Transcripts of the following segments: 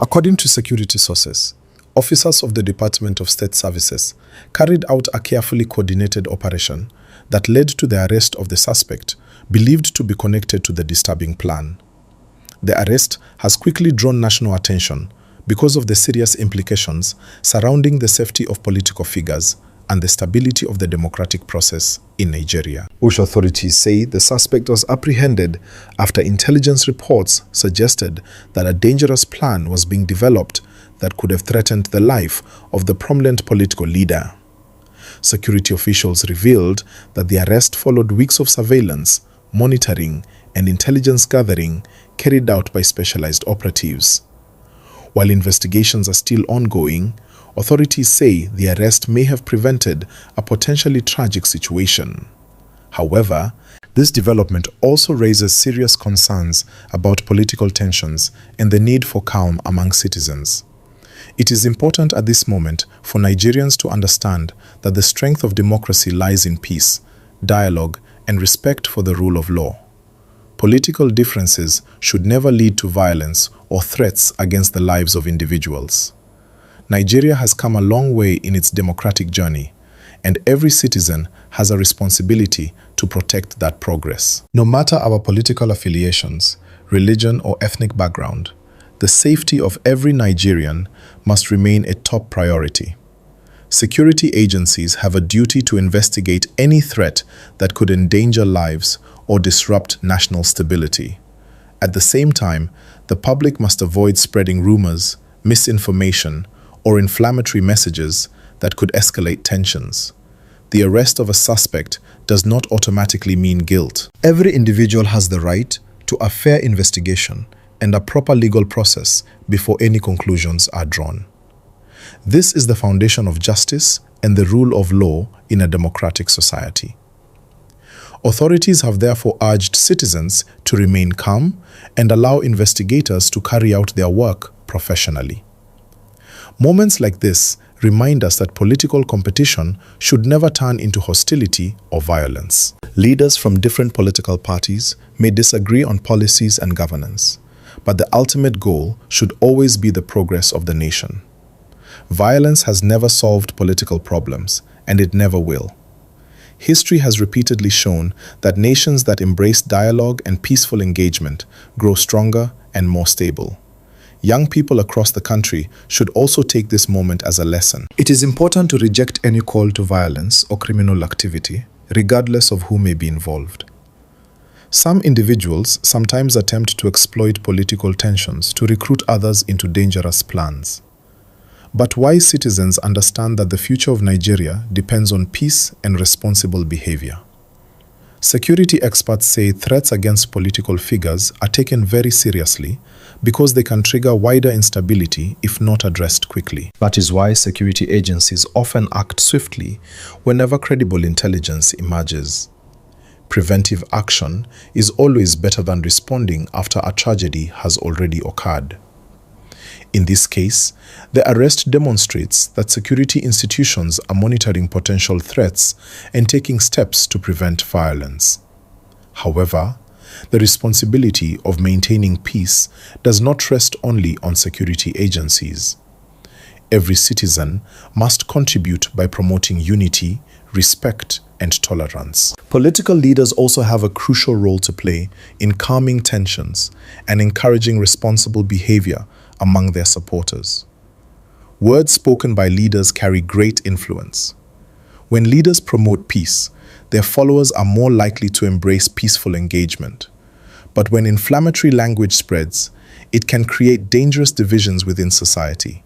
According to security sources, officers of the Department of State Services carried out a carefully coordinated operation that led to the arrest of the suspect, believed to be connected to the disturbing plan. The arrest has quickly drawn national attention because of the serious implications surrounding the safety of political figures and the stability of the democratic process in Nigeria. Bush authorities say the suspect was apprehended after intelligence reports suggested that a dangerous plan was being developed that could have threatened the life of the prominent political leader. Security officials revealed that the arrest followed weeks of surveillance, monitoring, and intelligence gathering carried out by specialized operatives. While investigations are still ongoing, authorities say the arrest may have prevented a potentially tragic situation. However, this development also raises serious concerns about political tensions and the need for calm among citizens. It is important at this moment for Nigerians to understand that the strength of democracy lies in peace, dialogue, and respect for the rule of law. Political differences should never lead to violence or threats against the lives of individuals. Nigeria has come a long way in its democratic journey, and every citizen has a responsibility to protect that progress. No matter our political affiliations, religion, or ethnic background, the safety of every Nigerian must remain a top priority. Security agencies have a duty to investigate any threat that could endanger lives or disrupt national stability. At the same time, the public must avoid spreading rumors, misinformation, or inflammatory messages that could escalate tensions. The arrest of a suspect does not automatically mean guilt. Every individual has the right to a fair investigation and a proper legal process before any conclusions are drawn. This is the foundation of justice and the rule of law in a democratic society. Authorities have therefore urged citizens to remain calm and allow investigators to carry out their work professionally. Moments like this remind us that political competition should never turn into hostility or violence. Leaders from different political parties may disagree on policies and governance, but the ultimate goal should always be the progress of the nation. Violence has never solved political problems, and it never will. History has repeatedly shown that nations that embrace dialogue and peaceful engagement grow stronger and more stable. Young people across the country should also take this moment as a lesson. It is important to reject any call to violence or criminal activity, regardless of who may be involved. Some individuals sometimes attempt to exploit political tensions to recruit others into dangerous plans. But wise citizens understand that the future of Nigeria depends on peace and responsible behavior. Security experts say threats against political figures are taken very seriously because they can trigger wider instability if not addressed quickly. That is why security agencies often act swiftly whenever credible intelligence emerges. Preventive action is always better than responding after a tragedy has already occurred. In this case, the arrest demonstrates that security institutions are monitoring potential threats and taking steps to prevent violence. However, the responsibility of maintaining peace does not rest only on security agencies. Every citizen must contribute by promoting unity, respect, and tolerance. Political leaders also have a crucial role to play in calming tensions and encouraging responsible behavior among their supporters. Words spoken by leaders carry great influence. When leaders promote peace, their followers are more likely to embrace peaceful engagement. But when inflammatory language spreads, it can create dangerous divisions within society.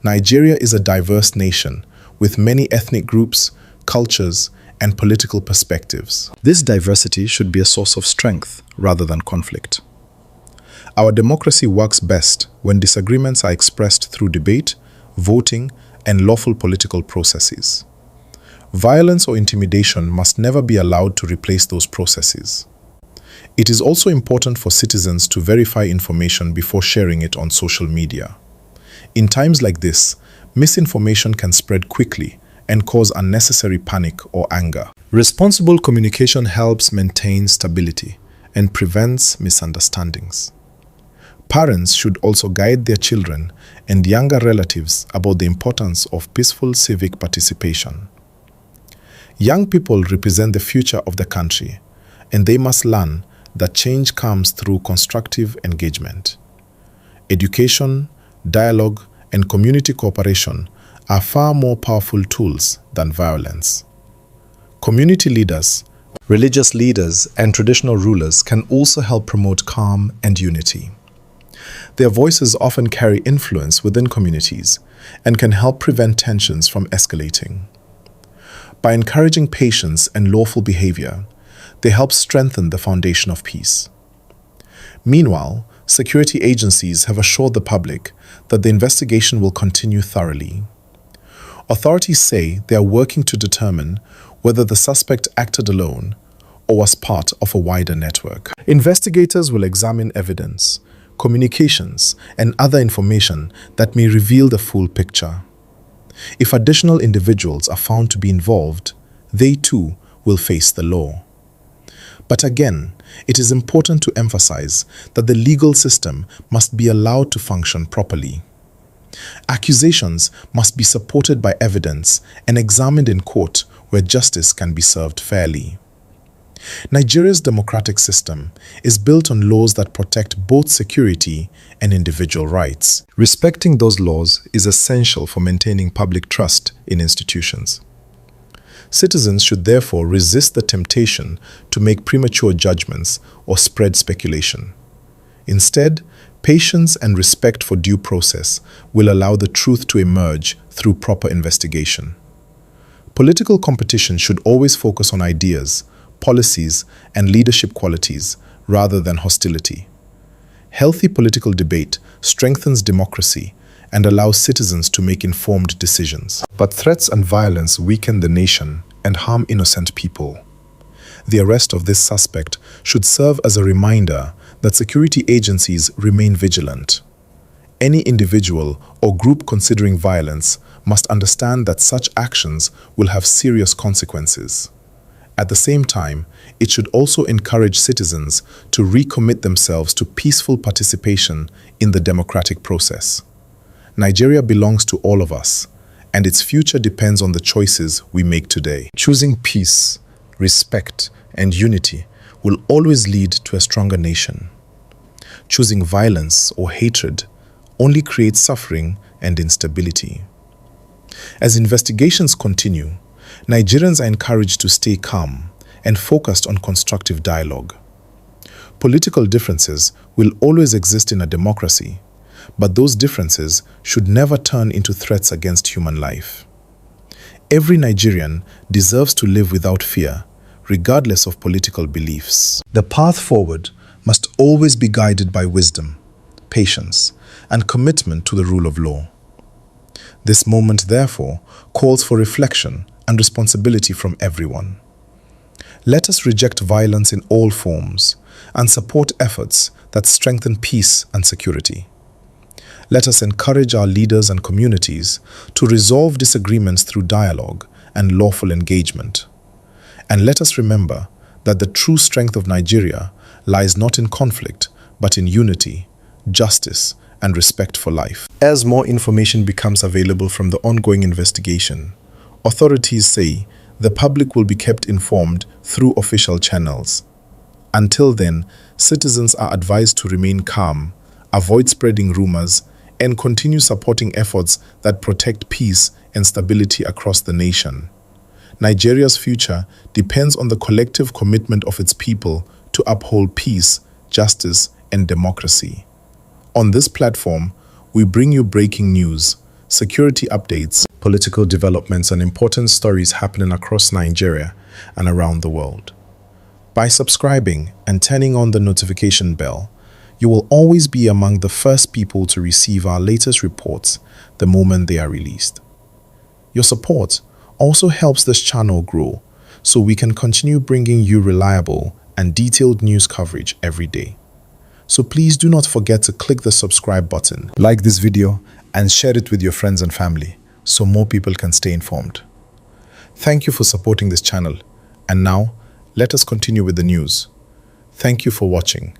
Nigeria is a diverse nation with many ethnic groups, cultures, and political perspectives. This diversity should be a source of strength rather than conflict. Our democracy works best when disagreements are expressed through debate, voting, and lawful political processes. Violence or intimidation must never be allowed to replace those processes. It is also important for citizens to verify information before sharing it on social media. In times like this, misinformation can spread quickly and cause unnecessary panic or anger. Responsible communication helps maintain stability and prevents misunderstandings. Parents should also guide their children and younger relatives about the importance of peaceful civic participation. Young people represent the future of the country, and they must learn that change comes through constructive engagement. Education, dialogue, and community cooperation are far more powerful tools than violence. Community leaders, religious leaders, and traditional rulers can also help promote calm and unity. Their voices often carry influence within communities and can help prevent tensions from escalating. By encouraging patience and lawful behavior, they help strengthen the foundation of peace. Meanwhile, security agencies have assured the public that the investigation will continue thoroughly. Authorities say they are working to determine whether the suspect acted alone or was part of a wider network. Investigators will examine evidence, communications, and other information that may reveal the full picture. If additional individuals are found to be involved, they too will face the law. But again, it is important to emphasize that the legal system must be allowed to function properly. Accusations must be supported by evidence and examined in court where justice can be served fairly. Nigeria's democratic system is built on laws that protect both security and individual rights. Respecting those laws is essential for maintaining public trust in institutions. Citizens should therefore resist the temptation to make premature judgments or spread speculation. Instead, patience and respect for due process will allow the truth to emerge through proper investigation. Political competition should always focus on ideas, policies, and leadership qualities rather than hostility. Healthy political debate strengthens democracy and allows citizens to make informed decisions. But threats and violence weaken the nation and harm innocent people. The arrest of this suspect should serve as a reminder that security agencies remain vigilant. Any individual or group considering violence must understand that such actions will have serious consequences. At the same time, it should also encourage citizens to recommit themselves to peaceful participation in the democratic process. Nigeria belongs to all of us, and its future depends on the choices we make today. Choosing peace, respect, and unity will always lead to a stronger nation. Choosing violence or hatred only creates suffering and instability. As investigations continue, Nigerians are encouraged to stay calm and focused on constructive dialogue. Political differences will always exist in a democracy, but those differences should never turn into threats against human life. Every Nigerian deserves to live without fear, regardless of political beliefs. The path forward must always be guided by wisdom, patience, and commitment to the rule of law. This moment, therefore, calls for reflection and responsibility from everyone. Let us reject violence in all forms and support efforts that strengthen peace and security. Let us encourage our leaders and communities to resolve disagreements through dialogue and lawful engagement. And let us remember that the true strength of Nigeria lies not in conflict, but in unity, justice, and respect for life. As more information becomes available from the ongoing investigation, authorities say the public will be kept informed through official channels. Until then, citizens are advised to remain calm, avoid spreading rumors, and continue supporting efforts that protect peace and stability across the nation. Nigeria's future depends on the collective commitment of its people to uphold peace, justice, and democracy. On this platform, we bring you breaking news, security updates, political developments, and important stories happening across Nigeria and around the world. By subscribing and turning on the notification bell, you will always be among the first people to receive our latest reports the moment they are released. Your support also helps this channel grow, so we can continue bringing you reliable and detailed news coverage every day. So please do not forget to click the subscribe button, like this video, and share it with your friends and family so more people can stay informed. Thank you for supporting this channel. And now, let us continue with the news. Thank you for watching.